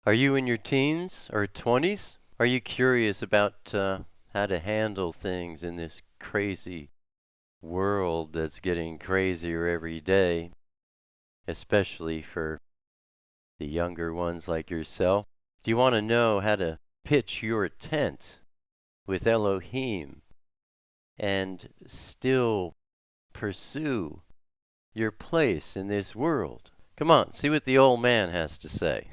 Are you in your teens or 20s? Are you curious about how to handle things in this crazy world that's getting crazier every day, especially for the younger ones like yourself? Do you want to know how to pitch your tent with Elohim and still pursue your place in this world? Come on, see what the old man has to say.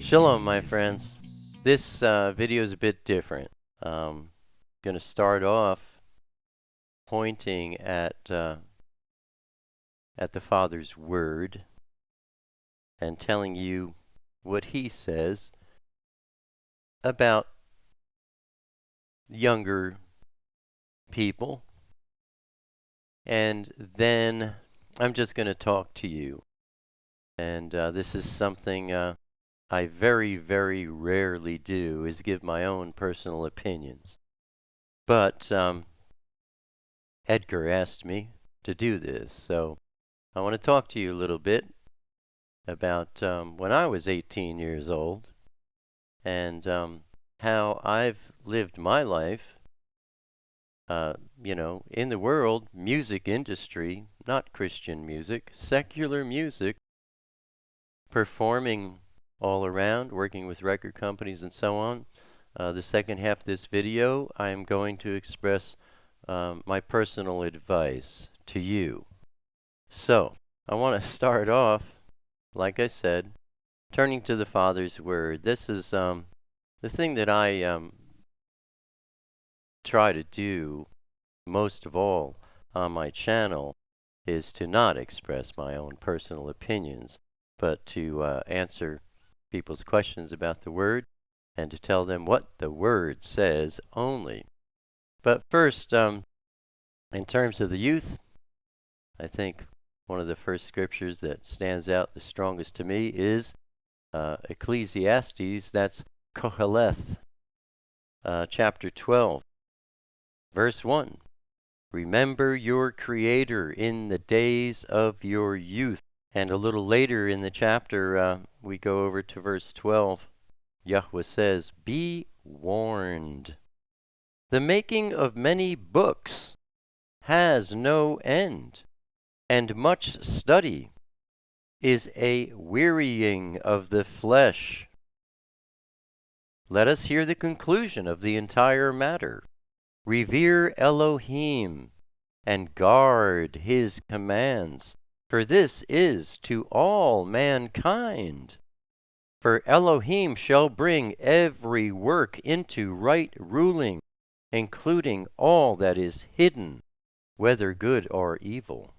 Shalom, my friends. This video is a bit different. Going to start off pointing at the Father's Word and telling you what He says about younger people. And then I'm just going to talk to you. And this is something I very, very rarely do, is give my own personal opinions. But Edgar asked me to do this, so I want to talk to you a little bit about when I was 18 years old and how I've lived my life, in the world, music industry, not Christian music, secular music, performing all around, working with record companies and so on. The second half of this video, I'm going to express my personal advice to you. So, I want to start off, like I said, turning to the Father's Word. This is the thing that I try to do most of all on my channel, is to not express my own personal opinions, but to answer people's questions about the Word and to tell them what the Word says only. But first, in terms of the youth, I think one of the first scriptures that stands out the strongest to me is Ecclesiastes. That's Koheleth, chapter 12, verse 1. Remember your Creator in the days of your youth. And a little later in the chapter, we go over to verse 12. Yahweh says, be warned. The making of many books has no end, and much study is a wearying of the flesh. Let us hear the conclusion of the entire matter. Revere Elohim and guard His commands, for this is to all mankind. For Elohim shall bring every work into right ruling, including all that is hidden, whether good or evil.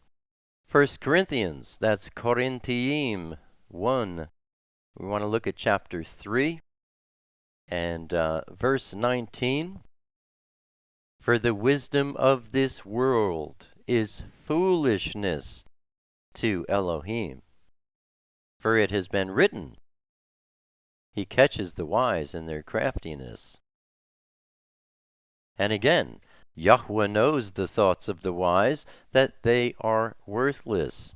1 Corinthians, that's Korinthiyim 1. We want to look at chapter 3 and verse 19. For the wisdom of this world is foolishness to Elohim. For it has been written, He catches the wise in their craftiness. And again, Yahweh knows the thoughts of the wise, that they are worthless.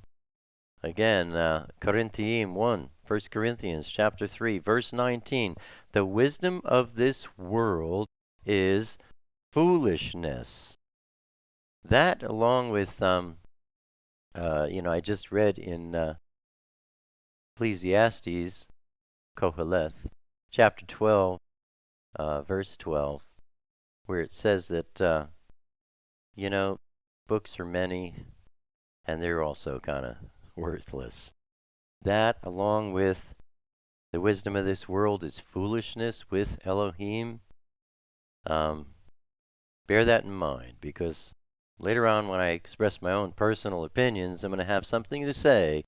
Again, Korinthiyim 1, 1 Corinthians chapter 3, verse 19. The wisdom of this world is foolishness. That, along with, I just read in Ecclesiastes, Koheleth, chapter 12, verse 12, where it says that, books are many, and they're also kind of worthless. That, along with the wisdom of this world, is foolishness with Elohim. Bear that in mind, because later on when I express my own personal opinions, I'm going to have something to say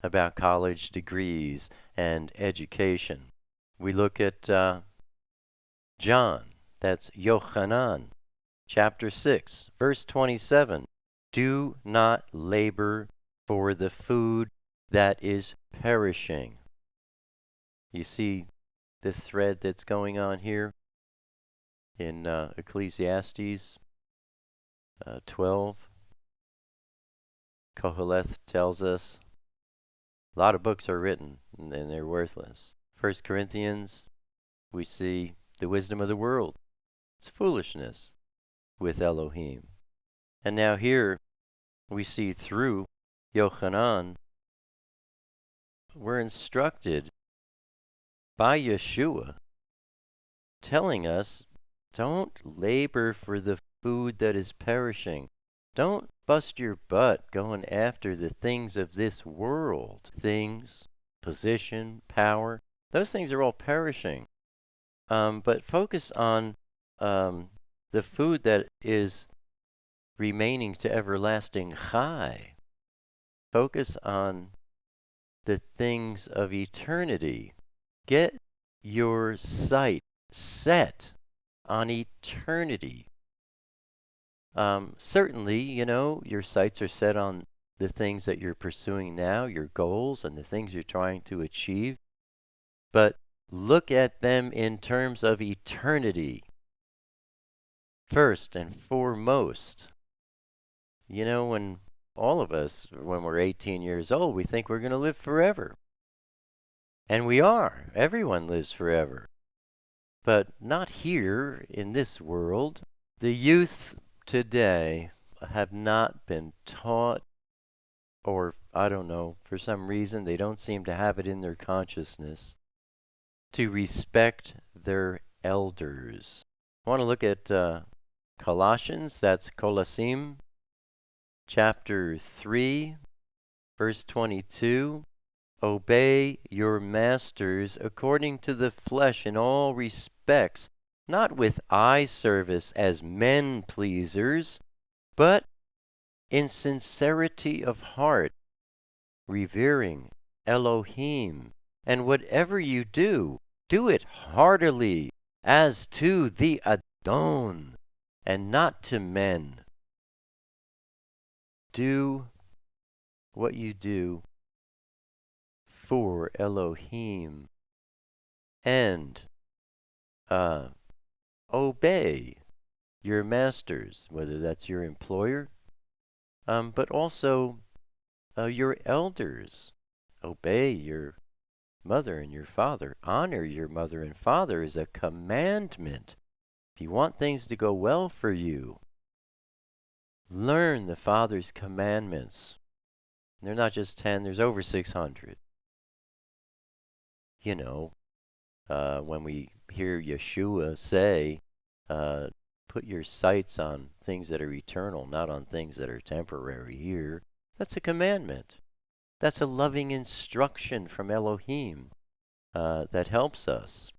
about college degrees and education. We look at John, that's Yochanan, chapter 6, verse 27. Do not labor for the food that is perishing. You see the thread that's going on here in Ecclesiastes 12. Koheleth tells us a lot of books are written and they're worthless. 1 Corinthians, we see the wisdom of the world. It's foolishness with Elohim. And now here we see through Yochanan, we're instructed by Yeshua telling us, don't labor for the food that is perishing. Don't bust your butt going after the things of this world. Things, position, power, those things are all perishing. But focus on the food that is remaining to everlasting chai. Focus on the things of eternity. Get your sight set on eternity. Certainly, your sights are set on the things that you're pursuing now, your goals and the things you're trying to achieve. But look at them in terms of eternity. First and foremost, when all of us, when we're 18 years old, we think we're going to live forever. And we are. Everyone lives forever. But not here in this world. The youth today have not been taught, or I don't know, for some reason they don't seem to have it in their consciousness, to respect their elders. I want to look at Colossians, that's Colossim, chapter 3, verse 22. Obey your masters according to the flesh in all respects, not with eye service as men pleasers, but in sincerity of heart, revering Elohim. And whatever you do, do it heartily, as to the Adon, and not to men. Do what you do for Elohim, and obey your masters, whether that's your employer, but also your elders. Obey your mother and your father. Honor your mother and father is a commandment. If you want things to go well for you, learn the Father's commandments. They're not just 10, there's over 600. When we hear Yeshua say, put your sights on things that are eternal, not on things that are temporary here, that's a commandment. That's a loving instruction from Elohim that helps us.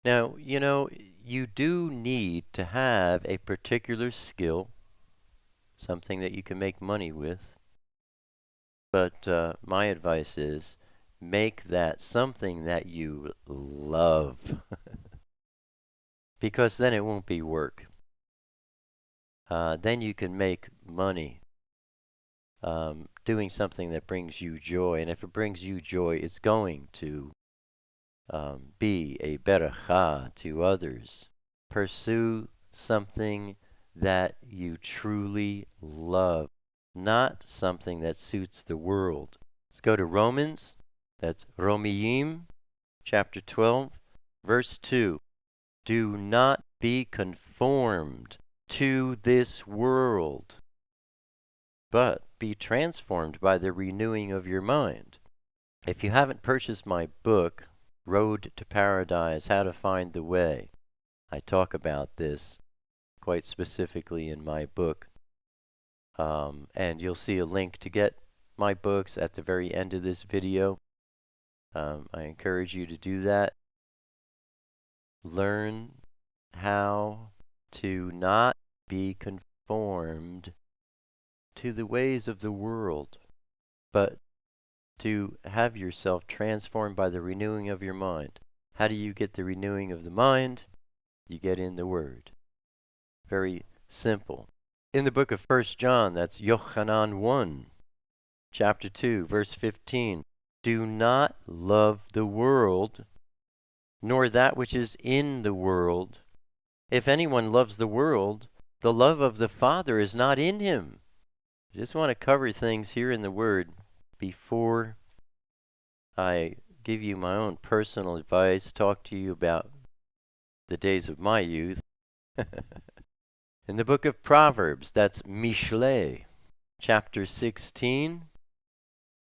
Now, you do need to have a particular skill, something that you can make money with. But my advice is, make that something that you love. Because then it won't be work. Then you can make money doing something that brings you joy. And if it brings you joy, it's going to be a berekah to others. Pursue something that you truly love, not something that suits the world. Let's go to Romans. That's Romiyim, chapter 12, verse 2. Do not be conformed to this world, but be transformed by the renewing of your mind. If you haven't purchased my book, Road to Paradise, How to Find the Way, I talk about this quite specifically in my book. And you'll see a link to get my books at the very end of this video. I encourage you to do that. Learn how to not be conformed to the ways of the world, but to have yourself transformed by the renewing of your mind. How do you get the renewing of the mind? you get in the Word. Very simple. In the book of 1 John, that's Yochanan 1, chapter 2, verse 15. Do not love the world, nor that which is in the world. If anyone loves the world, the love of the Father is not in him. I just want to cover things here in the Word before I give you my own personal advice, talk to you about the days of my youth. In the book of Proverbs, that's Mishle, chapter 16.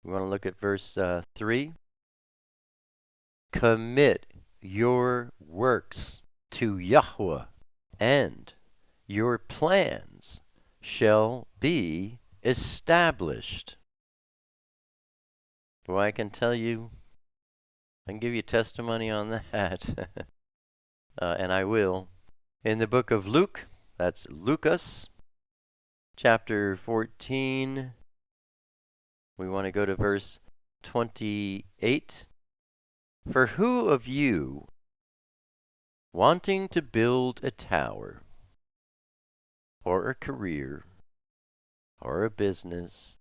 We want to look at verse 3. Commit your works to Yahweh, and your plans shall be established. Boy, I can tell you, I can give you testimony on that, and I will. In the book of Luke, that's Lucas, chapter 14, we want to go to verse 28. For who of you, wanting to build a tower, or a career, or a business,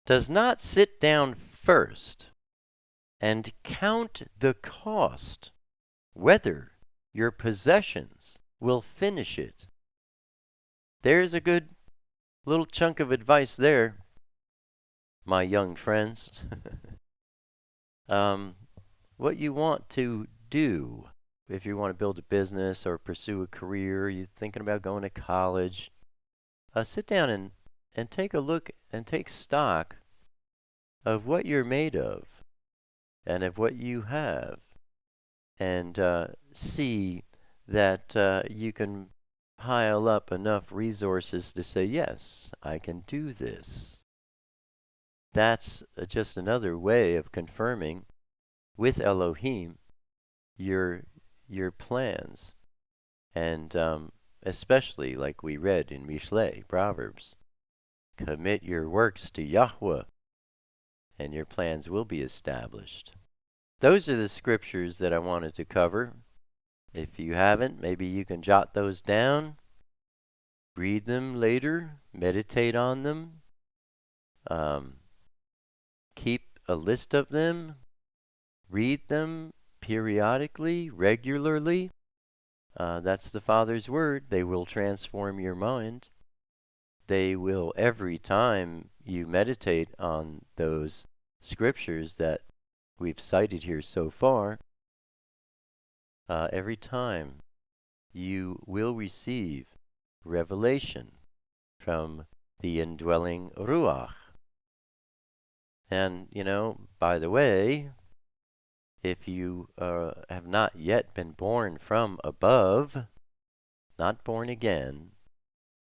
does not sit down first and count the cost, whether your possessions will finish it? There's a good little chunk of advice there, my young friends. What you want to do, if you want to build a business or pursue a career, you're thinking about going to college, sit down and take a look and take stock of what you're made of and of what you have, and see that you can pile up enough resources to say, yes, I can do this. That's just another way of confirming with Elohim your plans. And especially like we read in Mishle, Proverbs, commit your works to Yahweh, and your plans will be established. Those are the scriptures that I wanted to cover. If you haven't, maybe you can jot those down, read them later, meditate on them, keep a list of them, read them periodically, regularly. That's the Father's word. They will transform your mind. They will, every time you meditate on those scriptures that we've cited here so far, every time you will receive revelation from the indwelling Ruach. And, by the way, if you have not yet been born from above, not born again,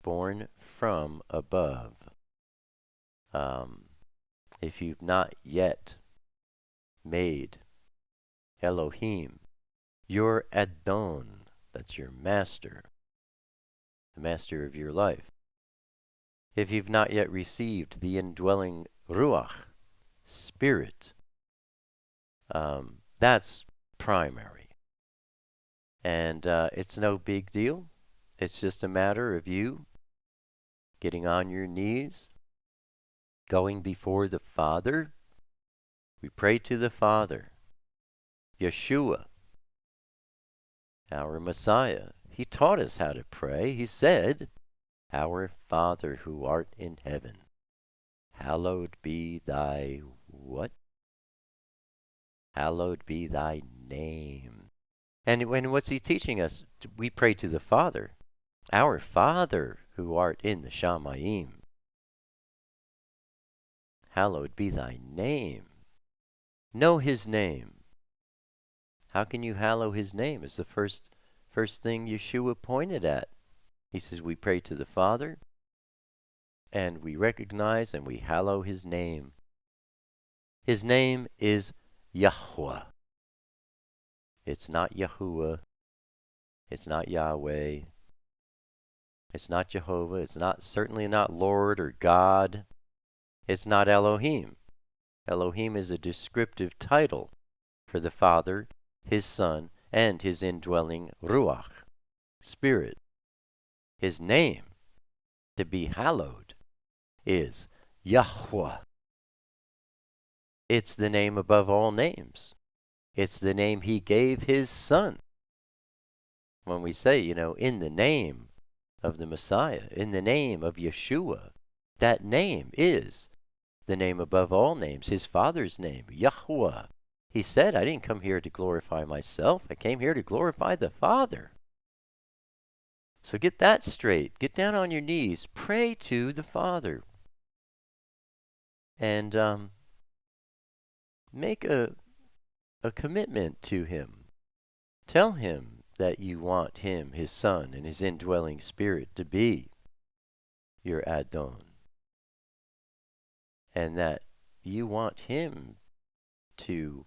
born from above, if you've not yet made Elohim your Adon, that's your master, the master of your life, if you've not yet received the indwelling Ruach, Spirit, that's primary. And it's no big deal. It's just a matter of you getting on your knees, going before the Father. We pray to the Father, Yeshua, our Messiah. He taught us how to pray. He said, Our Father who art in heaven, hallowed be thy what? Hallowed be thy name. And what's he teaching us? We pray to the Father, our Father who art in the Shamayim. Hallowed be thy name. Know his name. How can you hallow his name? Is the first thing Yeshua pointed at. He says we pray to the Father, and we recognize and we hallow his name. His name is Yahweh. It's not Yahuwah. It's not Yahweh. It's not Jehovah. It's certainly not Lord or God. It's not Elohim. Elohim is a descriptive title for the Father, his Son, and his indwelling Ruach. Spirit. His name, to be hallowed, is YHWH. It's the name above all names. It's the name he gave his son. When we say, in the name of the Messiah, in the name of Yeshua, that name is the name above all names, his Father's name, YHWH. He said, I didn't come here to glorify myself. I came here to glorify the Father. So get that straight. Get down on your knees. Pray to the Father. And make a commitment to him. Tell him that you want him, his Son, and his indwelling Spirit to be your Adon. And that you want him to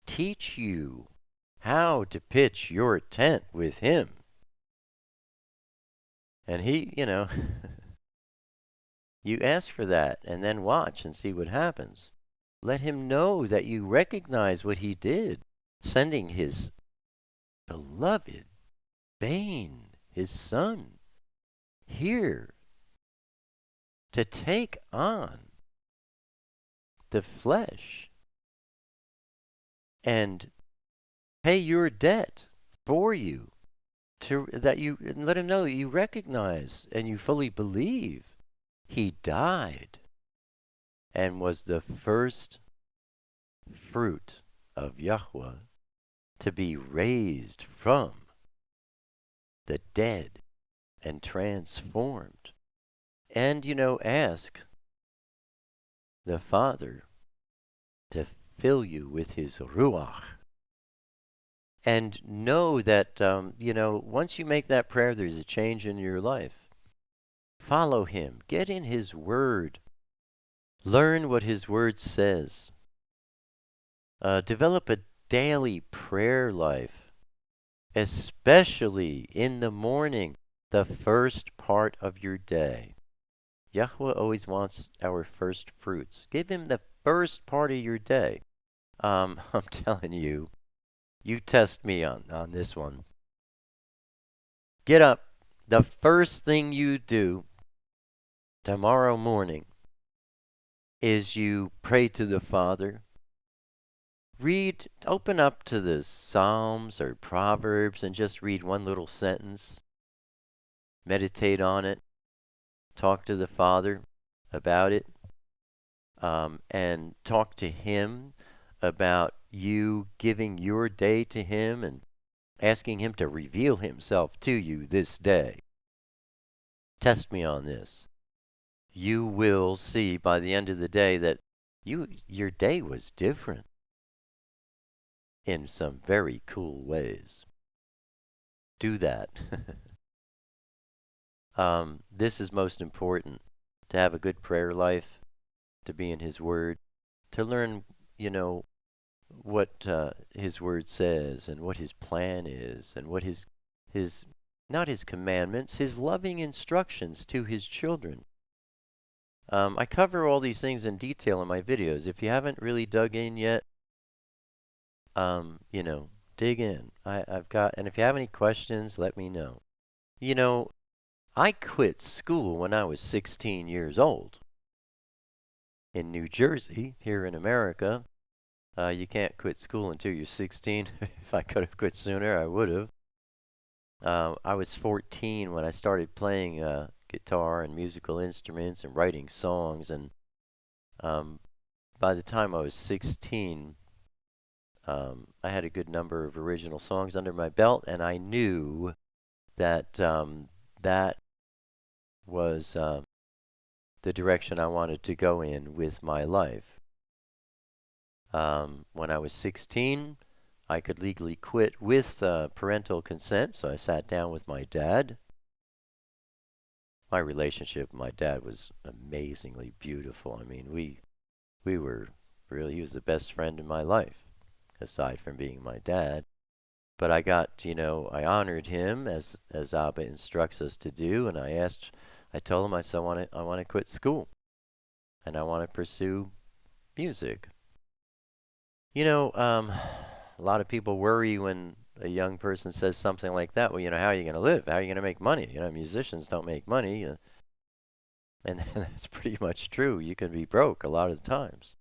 teach you how to pitch your tent with him. And he, you ask for that and then watch and see what happens. Let him know that you recognize what he did, sending his beloved Bane, his son, here to take on the flesh and pay your debt for you, and let him know you recognize and you fully believe he died and was the first fruit of YHWH to be raised from the dead and transformed. And, ask the Father to fill you with his Ruach. And know that, once you make that prayer, there's a change in your life. Follow him. Get in his word. Learn what his word says. Develop a daily prayer life, especially in the morning, the first part of your day. YHWH always wants our first fruits. Give him the first part of your day. I'm telling you, you test me on this one. Get up. The first thing you do tomorrow morning is you pray to the Father. Open up to the Psalms or Proverbs and just read one little sentence. Meditate on it. Talk to the Father about it. And talk to him about you giving your day to him and asking him to reveal himself to you this day. Test me on this. You will see by the end of the day that your day was different in some very cool ways. Do that. This is most important, to have a good prayer life, to be in his word, to learn, what his word says and what his plan is and what his not his commandments, his loving instructions to his children. I cover all these things in detail in my videos. If you haven't really dug in yet, dig in. And if you have any questions, let me know. I quit school when I was 16 years old. In New Jersey, here in America, you can't quit school until you're 16. If I could have quit sooner, I would have. I was 14 when I started playing guitar and musical instruments and writing songs. And by the time I was 16, I had a good number of original songs under my belt, and I knew that that was the direction I wanted to go in with my life. When I was 16, I could legally quit with parental consent, so I sat down with my dad. My relationship with my dad was amazingly beautiful. I mean, we were really, he was the best friend in my life, aside from being my dad. But I got, I honored him as Abba instructs us to do, and I told him, I said, I want to quit school, and I want to pursue music. A lot of people worry when a young person says something like that, well, how are you going to live? How are you going to make money? Musicians don't make money. And that's pretty much true. You can be broke a lot of the times.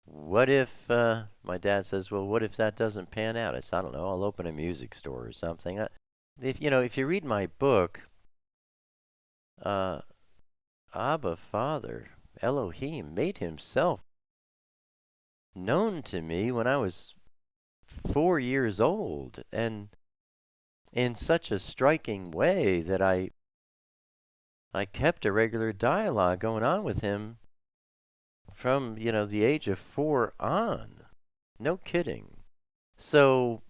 What if, my dad says, well, what if that doesn't pan out? I said, I don't know, I'll open a music store or something. If you read my book, Abba Father, Elohim, made himself known to me when I was 4 years old, and in such a striking way that I kept a regular dialogue going on with him from, the age of 4 on. No kidding. So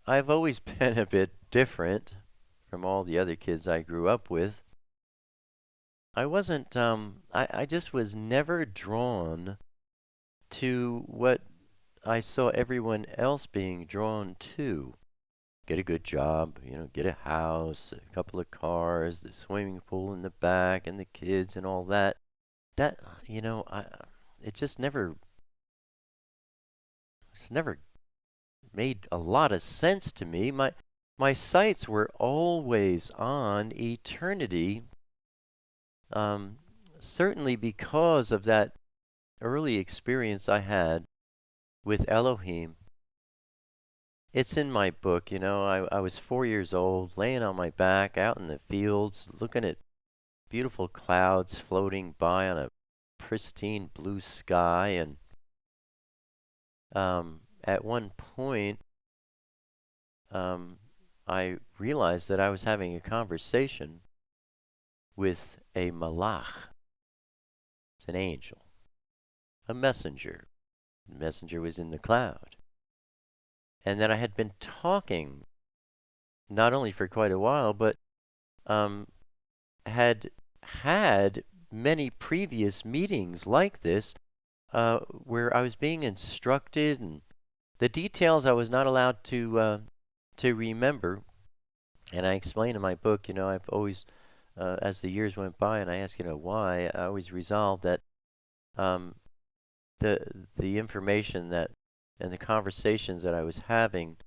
I've always been a bit different from all the other kids I grew up with. I wasn't, I just was never drawn to what I saw everyone else being drawn to. Get a good job, get a house, a couple of cars, the swimming pool in the back, and the kids and all that. That, it's never made a lot of sense to me. My sights were always on eternity, certainly because of that early experience I had with Elohim. It's in my book, I was 4 years old, laying on my back out in the fields, looking at beautiful clouds floating by on a pristine blue sky, and at one point, I realized that I was having a conversation with a malach. It's an angel, a messenger. The messenger was in the cloud. And that I had been talking, not only for quite a while, but had had many previous meetings like this, where I was being instructed, and the details I was not allowed to remember. And I explain in my book, I've always, as the years went by, and I asked, why, I always resolved that the information that and the conversations that I was having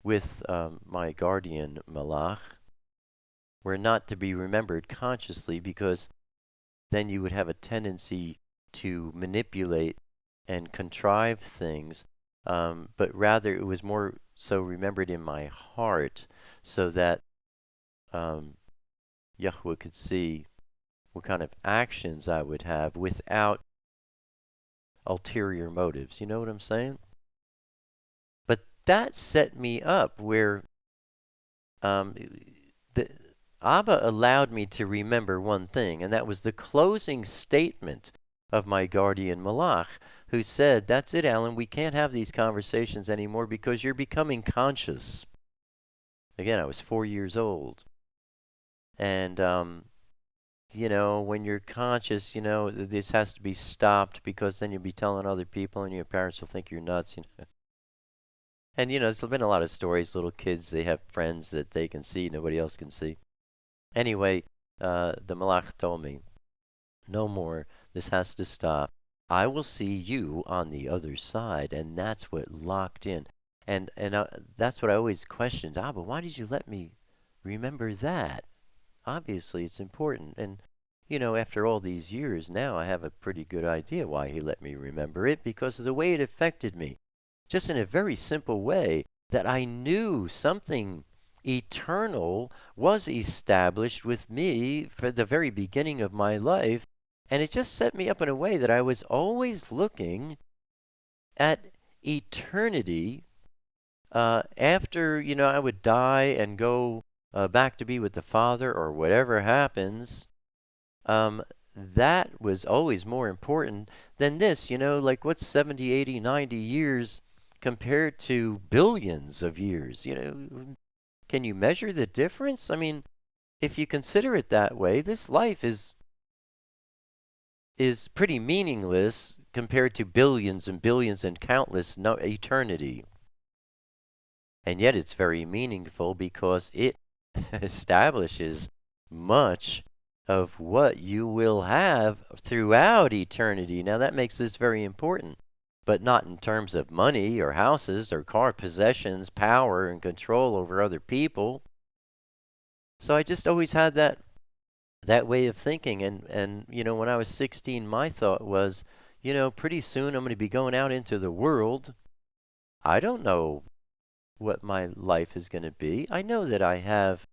with my guardian malach were not to be remembered consciously, because then you would have a tendency to manipulate and contrive things, but rather it was more so remembered in my heart, so that Yahweh could see what kind of actions I would have without ulterior motives. You know what I'm saying? But that set me up where the Abba allowed me to remember one thing, and that was the closing statement of my guardian malach, who said, that's it, Alan, we can't have these conversations anymore because you're becoming conscious. Again, I was 4 years old. And, when you're conscious, this has to be stopped, because then you'll be telling other people and your parents will think you're nuts. And, there's been a lot of stories. Little kids, they have friends that they can see, nobody else can see. Anyway, the malach told me, no more. This has to stop. I will see you on the other side. And that's what locked in. And that's what I always questioned. Abba, why did you let me remember that? Obviously, it's important. And, after all these years, now I have a pretty good idea why he let me remember it, because of the way it affected me. Just in a very simple way, that I knew something eternal was established with me for the very beginning of my life. And it just set me up in a way that I was always looking at eternity after, I would die and go back to be with the Father, or whatever happens. That was always more important than this, like what's 70, 80, 90 years compared to billions of years. Can you measure the difference? I mean, if you consider it that way, this life is pretty meaningless compared to billions and billions and countless eternity. And yet it's very meaningful, because it establishes much of what you will have throughout eternity. Now that makes this very important, but not in terms of money or houses or car possessions, power and control over other people. So I just always had that way of thinking. And when I was 16, my thought was, pretty soon I'm going to be going out into the world. I don't know what my life is going to be. I know that I have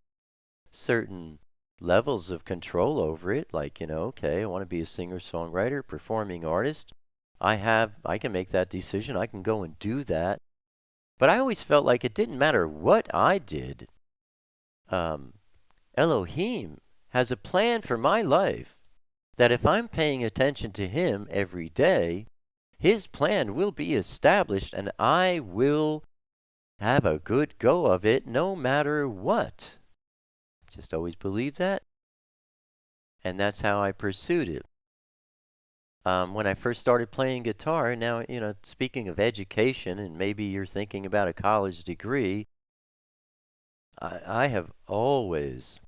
certain levels of control over it, like, okay, I want to be a singer-songwriter, performing artist. I can make that decision. I can go and do that. But I always felt like it didn't matter what I did. Elohim has a plan for my life that if I'm paying attention to him every day, his plan will be established and I will have a good go of it no matter what. Just always believed that. And that's how I pursued it. When I first started playing guitar, now, speaking of education, and maybe you're thinking about a college degree, I have always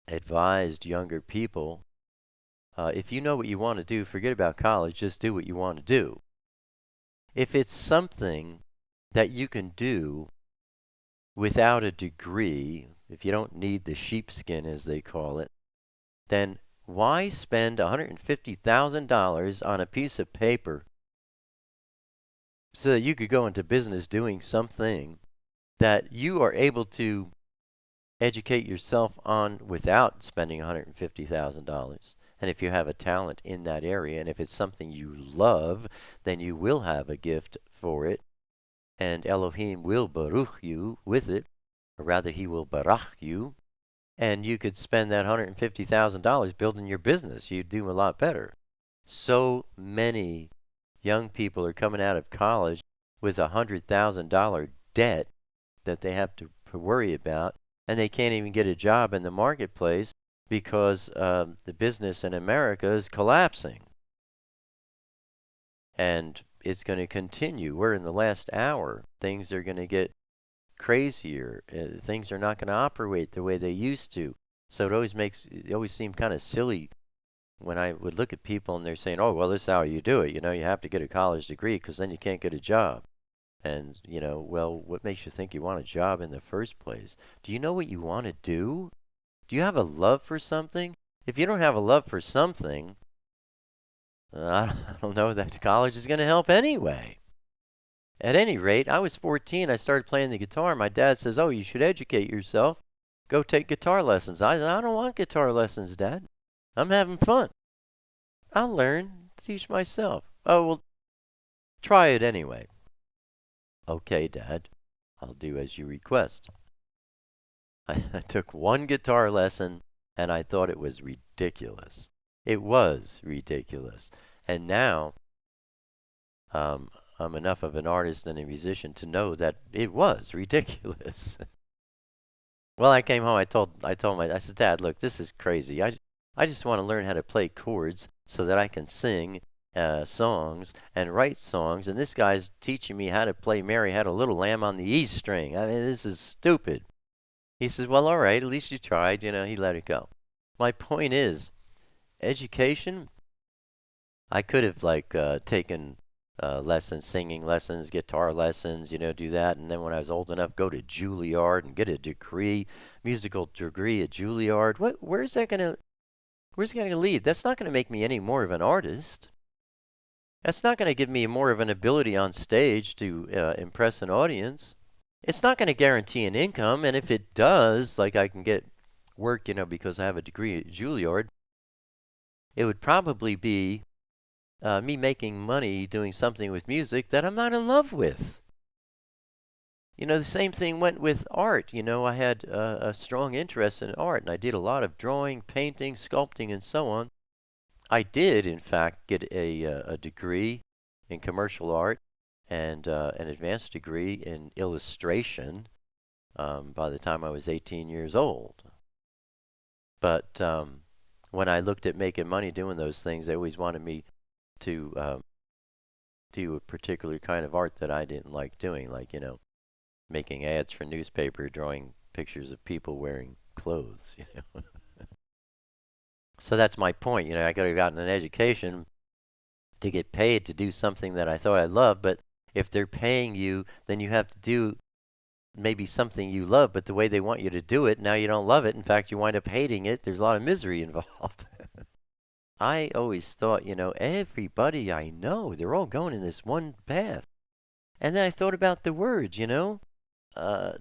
advised younger people, if you know what you want to do, forget about college, just do what you want to do. If it's something that you can do without a degree, if you don't need the sheepskin, as they call it, then why spend $150,000 on a piece of paper so that you could go into business doing something that you are able to educate yourself on without spending $150,000? And if you have a talent in that area, and if it's something you love, then you will have a gift for it, and Elohim will baruk you with it, or rather, he will barach you, and you could spend that $150,000 building your business. You'd do a lot better. So many young people are coming out of college with a $100,000 debt that they have to worry about, and they can't even get a job in the marketplace because the business in America is collapsing. And it's going to continue. We're in the last hour. Things are going to get crazier. Things are not going to operate the way they used to. So it always seemed kind of silly when I would look at people and they're saying, oh, well, this is how you do it. You have to get a college degree because then you can't get a job. And, well, what makes you think you want a job in the first place? Do you know what you want to do? Do you have a love for something? If you don't have a love for something, I don't know that college is going to help anyway. At any rate, I was 14. I started playing the guitar. My dad says, oh, you should educate yourself. Go take guitar lessons. I said, I don't want guitar lessons, Dad. I'm having fun. I'll learn, teach myself. Oh, well, try it anyway. Okay, Dad, I'll do as you request. I took one guitar lesson, and I thought it was ridiculous. It was ridiculous. And now, I'm enough of an artist and a musician to know that it was ridiculous. Well, I came home, I said, Dad, look, this is crazy. I just want to learn how to play chords so that I can sing songs and write songs, and this guy's teaching me how to play Mary Had a Little Lamb on the E string. I mean, this is stupid. He says, well, all right, at least you tried. He let it go. My point is, education, I could have taken lessons, singing lessons, guitar lessons, do that. And then when I was old enough, go to Juilliard and get a degree, musical degree at Juilliard. Where's that going to lead? That's not going to make me any more of an artist. That's not going to give me more of an ability on stage to impress an audience. It's not going to guarantee an income. And if it does, like I can get work, because I have a degree at Juilliard, it would probably be me making money doing something with music that I'm not in love with. The same thing went with art. I had a strong interest in art, and I did a lot of drawing, painting, sculpting, and so on. I did, in fact, get a degree in commercial art and an advanced degree in illustration by the time I was 18 years old. But when I looked at making money doing those things, they always wanted me to do a particular kind of art that I didn't like doing, like, making ads for newspaper, drawing pictures of people wearing clothes, So that's my point. I could have gotten an education, to get paid to do something that I thought I loved. But if they're paying you, then you have to do maybe something you love, but the way they want you to do it, now you don't love it. In fact, you wind up hating it. There's a lot of misery involved. I always thought, everybody I know, they're all going in this one path. And then I thought about the words,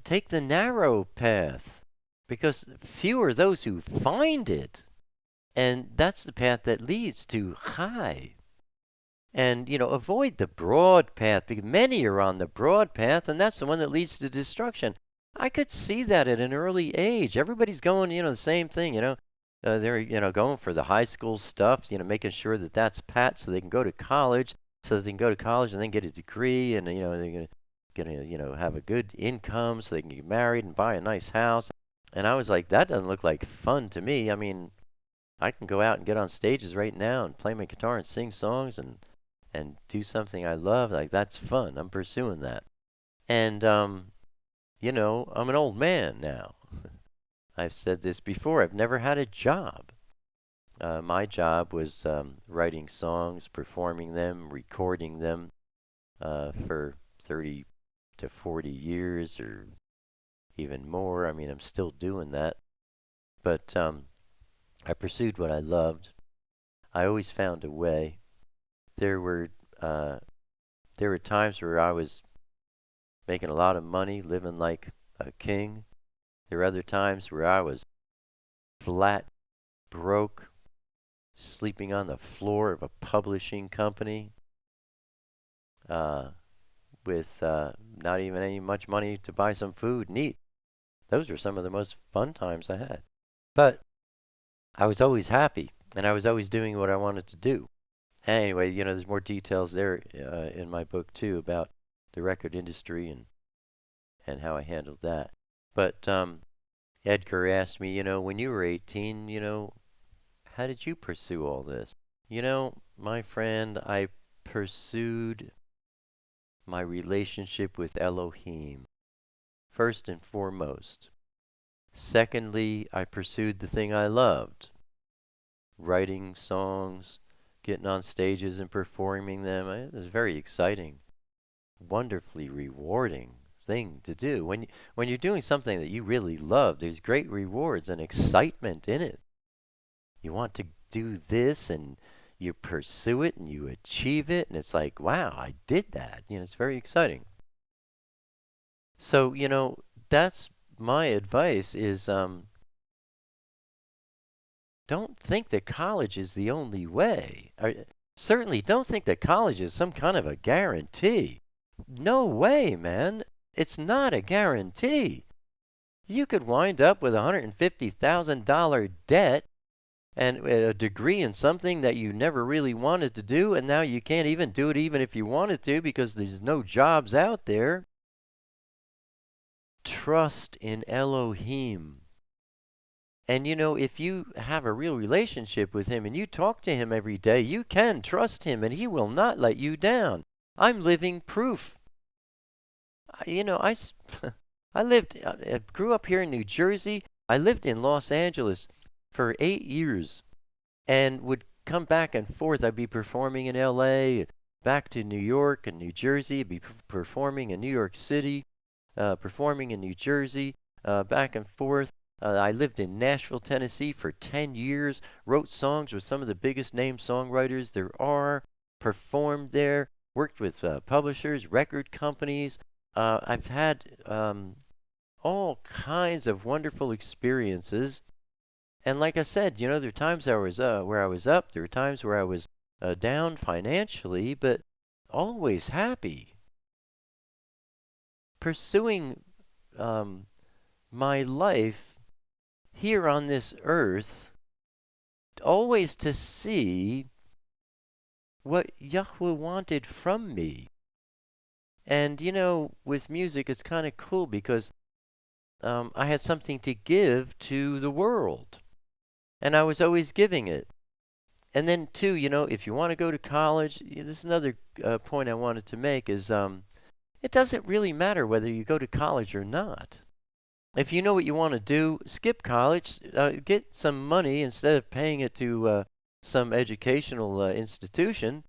take the narrow path, because few are those who find it. And that's the path that leads to high. And, avoid the broad path, because many are on the broad path, and that's the one that leads to destruction. I could see that at an early age. Everybody's going, the same thing, they're, going for the high school stuff, making sure that that's pat so they can go to college, so that they can go to college and then get a degree, and, they're gonna have a good income so they can get married and buy a nice house. And I was like, that doesn't look like fun to me. I mean, I can go out and get on stages right now and play my guitar and sing songs and do something I love. Like, that's fun. I'm pursuing that. And, I'm an old man now. I've said this before. I've never had a job. My job was writing songs, performing them, recording them for 30 to 40 years or even more. I mean, I'm still doing that. But I pursued what I loved. I always found a way. There were times where I was making a lot of money, living like a king. There were other times where I was flat broke, sleeping on the floor of a publishing company, with not even any much money to buy some food and eat. Those were some of the most fun times I had. But I was always happy, and I was always doing what I wanted to do. Anyway, there's more details there in my book, too, about the record industry and how I handled that. But Edgar asked me, when you were 18, how did you pursue all this? My friend, I pursued my relationship with Elohim, first and foremost. Secondly, I pursued the thing I loved, writing songs, getting on stages and performing them. It was very exciting, wonderfully rewarding thing to do. When you're doing something that you really love, there's great rewards and excitement in it. You want to do this, and you pursue it, and you achieve it, and it's like, wow, I did that. It's very exciting. So, that's my advice is, don't think that college is the only way. Certainly don't think that college is some kind of a guarantee. No way, man. It's not a guarantee. You could wind up with a $150,000 debt and a degree in something that you never really wanted to do, and now you can't even do it even if you wanted to because there's no jobs out there. Trust in Elohim. And if you have a real relationship with him and you talk to him every day, you can trust him and he will not let you down. I'm living proof. I grew up here in New Jersey. I lived in Los Angeles for 8 years and would come back and forth. I'd be performing in LA, back to New York and New Jersey, be performing in New York City, performing in New Jersey, back and forth. I lived in Nashville, Tennessee for 10 years, wrote songs with some of the biggest name songwriters there are, performed there, worked with publishers, record companies. I've had all kinds of wonderful experiences. And like I said, there are times where I was up, there were times where I was down financially, but always happy. Pursuing my life here on this earth, always to see what Yahweh wanted from me. And, with music, it's kind of cool because I had something to give to the world. And I was always giving it. And then, too, if you want to go to college, this is another point I wanted to make is it doesn't really matter whether you go to college or not. If you know what you want to do, skip college, get some money instead of paying it to some educational institution.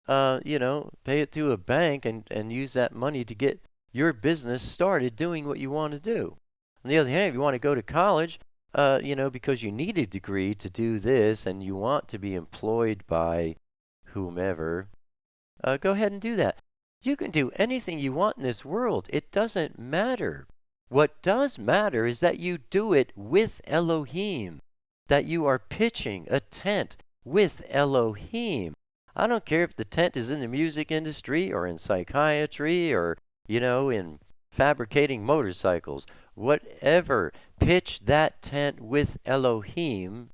pay it to a bank and use that money to get your business started doing what you want to do. On the other hand, if you want to go to college, because you need a degree to do this and you want to be employed by whomever, go ahead and do that. You can do anything you want in this world. It doesn't matter. What does matter is that you do it with Elohim, that you are pitching a tent with Elohim. I don't care if the tent is in the music industry or in psychiatry or, in fabricating motorcycles. Whatever, pitch that tent with Elohim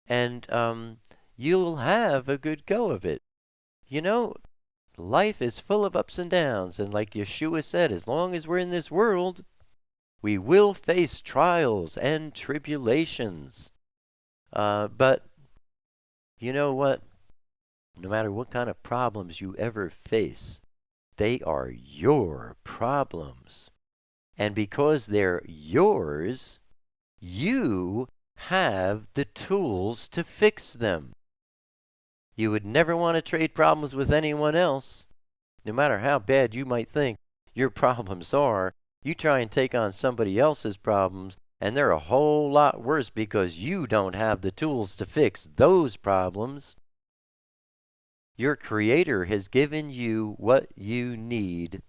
and you'll have a good go of it. Life is full of ups and downs, and like Yeshua said, as long as we're in this world, we will face trials and tribulations. But you know what? No matter what kind of problems you ever face, they are your problems. And because they're yours, you have the tools to fix them. You would never want to trade problems with anyone else. No matter how bad you might think your problems are, you try and take on somebody else's problems, and they're a whole lot worse because you don't have the tools to fix those problems. Your Creator has given you what you need,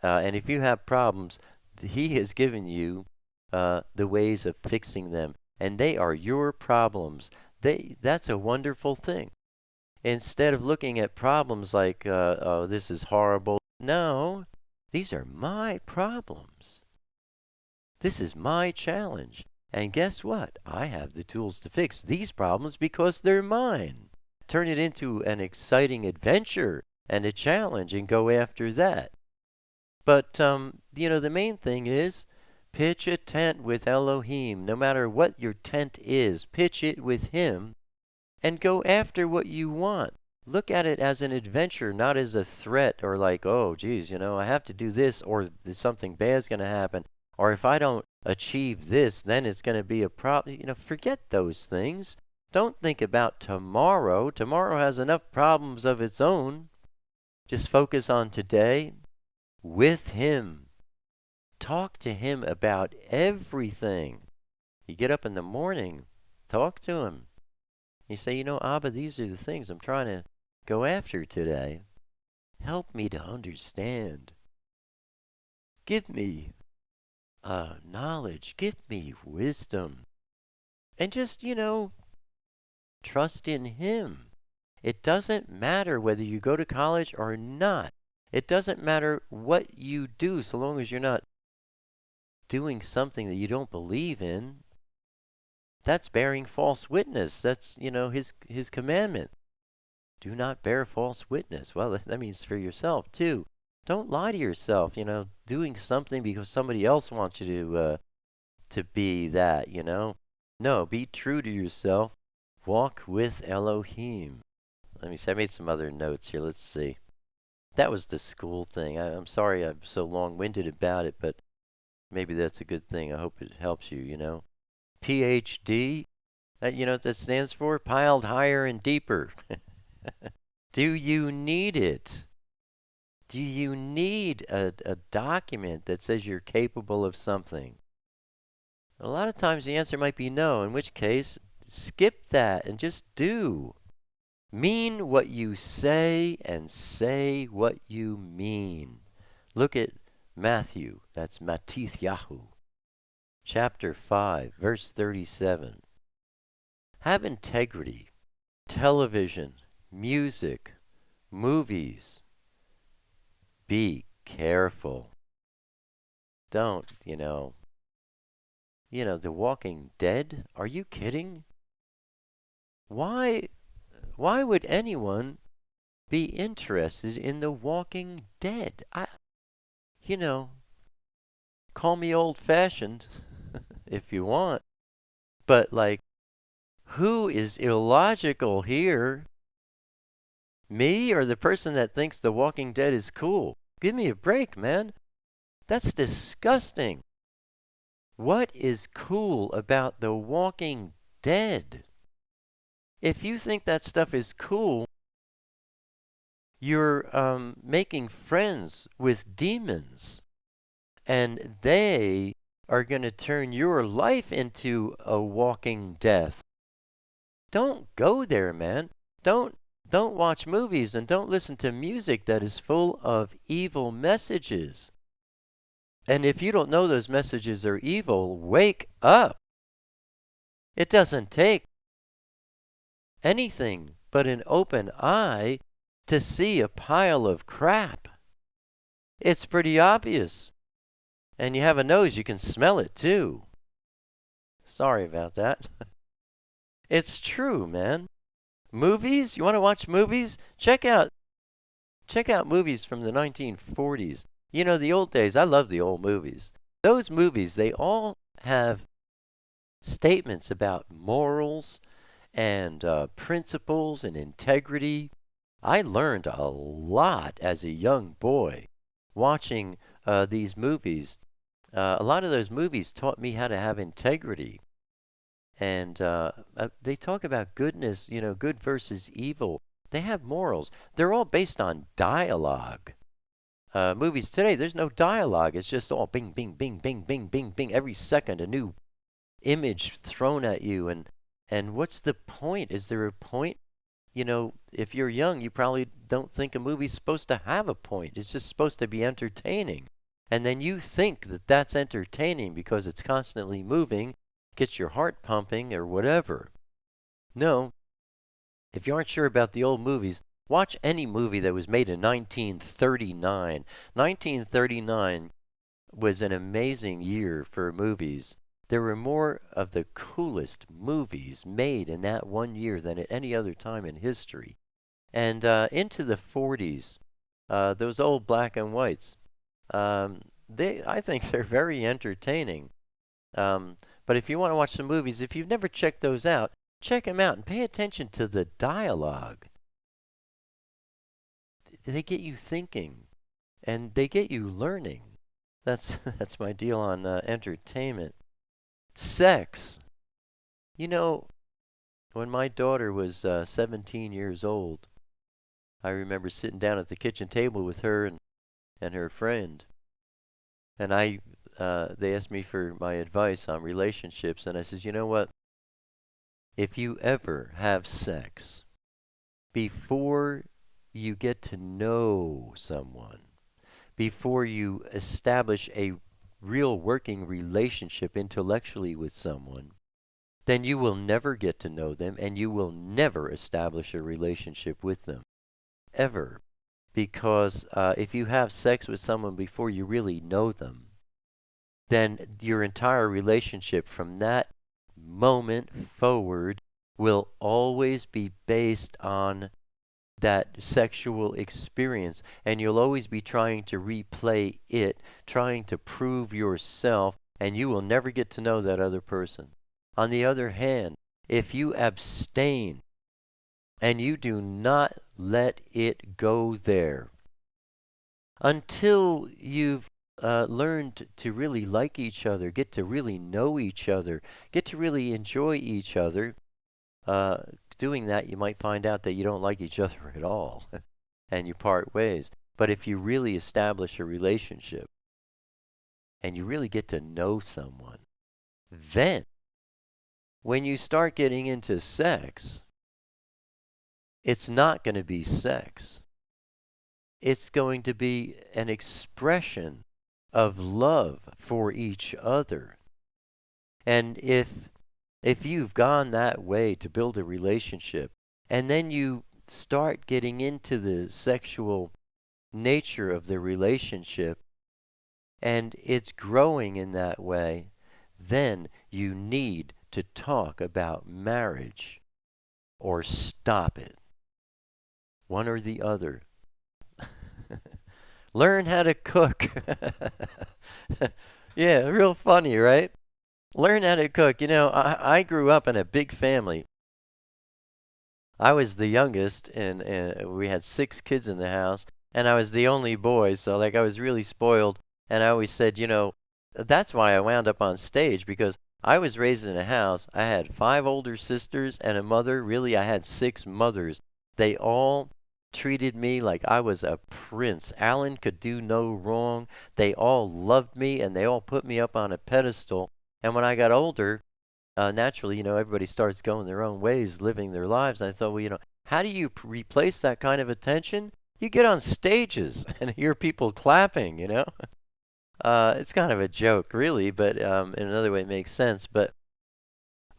and if you have problems, He has given you the ways of fixing them, and they are your problems. That's a wonderful thing. Instead of looking at problems like, oh, this is horrible. No, these are my problems. This is my challenge. And guess what? I have the tools to fix these problems because they're mine. Turn it into an exciting adventure and a challenge and go after that. But, the main thing is pitch a tent with Elohim. No matter what your tent is, pitch it with Him. And go after what you want. Look at it as an adventure, not as a threat or like, oh, geez, I have to do this or something bad's going to happen. Or if I don't achieve this, then it's going to be a problem. Forget those things. Don't think about tomorrow. Tomorrow has enough problems of its own. Just focus on today with Him. Talk to Him about everything. You get up in the morning, talk to Him. You say, Abba, these are the things I'm trying to go after today. Help me to understand. Give me knowledge. Give me wisdom. And just, trust in Him. It doesn't matter whether you go to college or not. It doesn't matter what you do so long as you're not doing something that you don't believe in. That's bearing false witness. That's, his commandment. Do not bear false witness. Well, that means for yourself, too. Don't lie to yourself, doing something because somebody else wants you to be that, No, be true to yourself. Walk with Elohim. Let me see. I made some other notes here. Let's see. That was the school thing. I'm sorry I'm so long-winded about it, but maybe that's a good thing. I hope it helps you, PhD, that stands for? Piled higher and deeper. Do you need it? Do you need a document that says you're capable of something? A lot of times the answer might be no, in which case, skip that and just do. Mean what you say and say what you mean. Look at Matthew, that's Matithyahu. Chapter 5, verse 37. Have integrity. Television, music, movies. Be careful. Don't, The Walking Dead? Are you kidding? Why would anyone be interested in The Walking Dead? Call me old-fashioned if you want. But, who is illogical here? Me or the person that thinks The Walking Dead is cool? Give me a break, man. That's disgusting. What is cool about The Walking Dead? If you think that stuff is cool, You're making friends with demons, and they are going to turn your life into a walking death. Don't go there, man. Don't watch movies and don't listen to music that is full of evil messages. And if you don't know those messages are evil, wake up. It doesn't take anything but an open eye to see a pile of crap. It's pretty obvious. And you have a nose, you can smell it too. Sorry about that. It's true, man. Movies? You want to watch movies? Check out movies from the 1940s. You know, the old days. I love the old movies. Those movies, they all have statements about morals and principles and integrity. I learned a lot as a young boy watching these movies. A lot of those movies taught me how to have integrity. And they talk about goodness, you know, good versus evil. They have morals. They're all based on dialogue. Movies today, there's no dialogue. It's just all bing, bing, bing, bing, bing, bing, bing. Every second, a new image thrown at you. And what's the point? Is there a point? You know, if you're young, you probably don't think a movie's supposed to have a point. It's just supposed to be entertaining. And then you think that that's entertaining because it's constantly moving, gets your heart pumping or whatever. No. If you aren't sure about the old movies, watch any movie that was made in 1939. 1939 was an amazing year for movies. There were more of the coolest movies made in that one year than at any other time in history. And into the 40s, those old black and whites, I think they're very entertaining. But if you want to watch some movies, if you've never checked those out, check them out and pay attention to the dialogue. They get you thinking, and they get you learning. That's my deal on entertainment. Sex. You know, when my daughter was 17 years old, I remember sitting down at the kitchen table with her and her friend. And they asked me for my advice on relationships, and I said, you know what? If you ever have sex before you get to know someone, before you establish a real working relationship intellectually with someone, then you will never get to know them and you will never establish a relationship with them. Ever. Because if you have sex with someone before you really know them, then your entire relationship from that moment forward will always be based on that sexual experience, and you'll always be trying to replay it, trying to prove yourself, and you will never get to know that other person. On the other hand, if you abstain and you do not let it go there until you've learned to really like each other, get to really know each other, get to really enjoy each other, doing that, you might find out that you don't like each other at all and you part ways. But if you really establish a relationship and you really get to know someone, then when you start getting into sex, it's not going to be sex. It's going to be an expression of love for each other. And if you've gone that way to build a relationship, and then you start getting into the sexual nature of the relationship, and it's growing in that way, then you need to talk about marriage or stop it. One or the other. Learn how to cook. Yeah, real funny, right? Learn how to cook. You know, I grew up in a big family. I was the youngest, and we had 6 kids in the house, and I was the only boy, so like I was really spoiled. And I always said, you know, that's why I wound up on stage, because I was raised in a house. I had 5 older sisters and a mother. Really, I had 6 mothers. They all treated me like I was a prince. Alan could do no wrong. They all loved me, and they all put me up on a pedestal. And when I got older, naturally, everybody starts going their own ways, living their lives. And I thought, well, how do you replace that kind of attention? You get on stages and hear people clapping. It's kind of a joke, really, but in another way it makes sense. But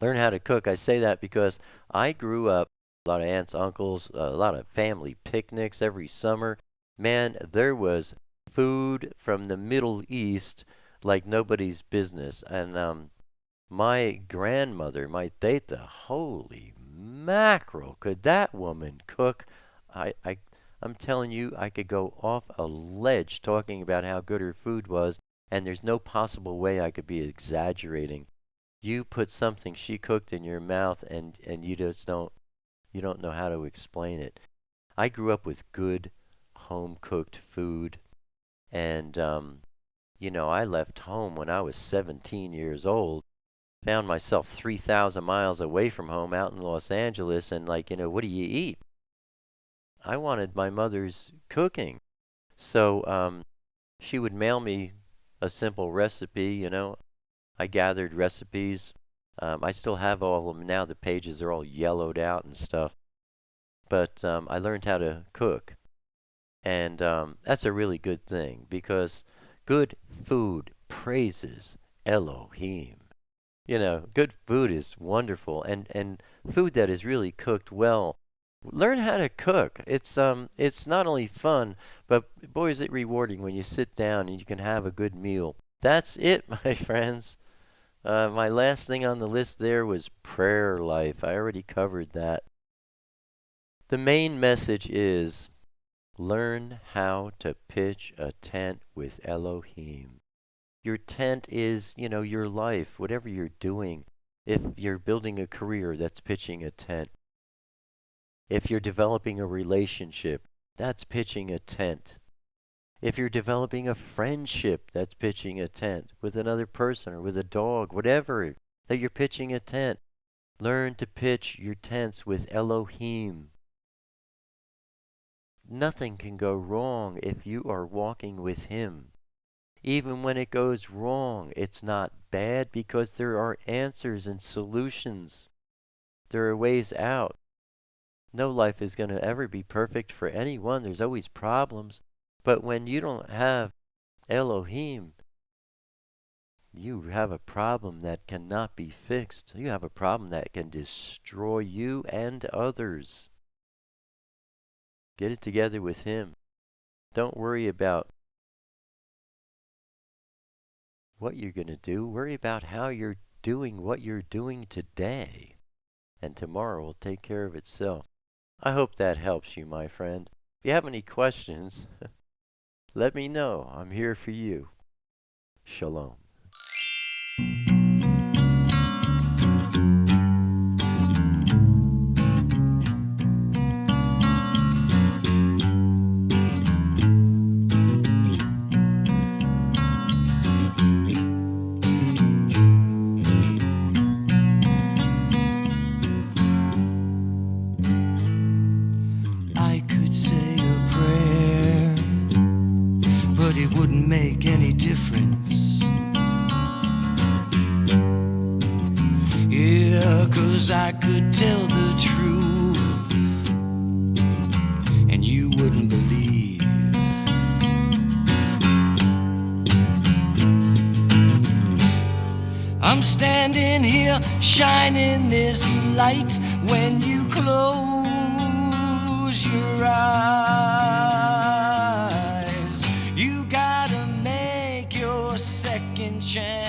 learn how to cook. I say that because I grew up, a lot of aunts, uncles, a lot of family picnics every summer. Man, there was food from the Middle East like nobody's business. And my grandmother, my teta, holy mackerel, could that woman cook? I'm telling you, I could go off a ledge talking about how good her food was, and there's no possible way I could be exaggerating. You put something she cooked in your mouth, and you don't know how to explain it. I grew up with good home-cooked food, and I left home when I was 17 years old. Found myself 3,000 miles away from home out in Los Angeles, and what do you eat? I wanted my mother's cooking. So she would mail me a simple recipe, I gathered recipes. I still have all of them now. The pages are all yellowed out and stuff. But I learned how to cook. And that's a really good thing, because good food praises Elohim. Good food is wonderful, and food that is really cooked well. Learn how to cook. It's not only fun, but boy, is it rewarding when you sit down and you can have a good meal. That's it, my friends. My last thing on the list there was prayer life. I already covered that. The main message is learn how to pitch a tent with Elohim. Your tent is, your life, whatever you're doing. If you're building a career, that's pitching a tent. If you're developing a relationship, that's pitching a tent. If you're developing a friendship, that's pitching a tent with another person or with a dog, whatever, that you're pitching a tent. Learn to pitch your tents with Elohim. Nothing can go wrong if you are walking with Him. Even when it goes wrong, it's not bad, because there are answers and solutions. There are ways out. No life is going to ever be perfect for anyone. There's always problems. But when you don't have Elohim, you have a problem that cannot be fixed. You have a problem that can destroy you and others. Get it together with Him. Don't worry about what you're going to do. Worry about how you're doing what you're doing today. And tomorrow will take care of itself. I hope that helps you, my friend. If you have any questions, let me know. I'm here for you. Shalom. I could tell the truth and you wouldn't believe. I'm standing here shining this light when you close your eyes. You gotta make your second chance.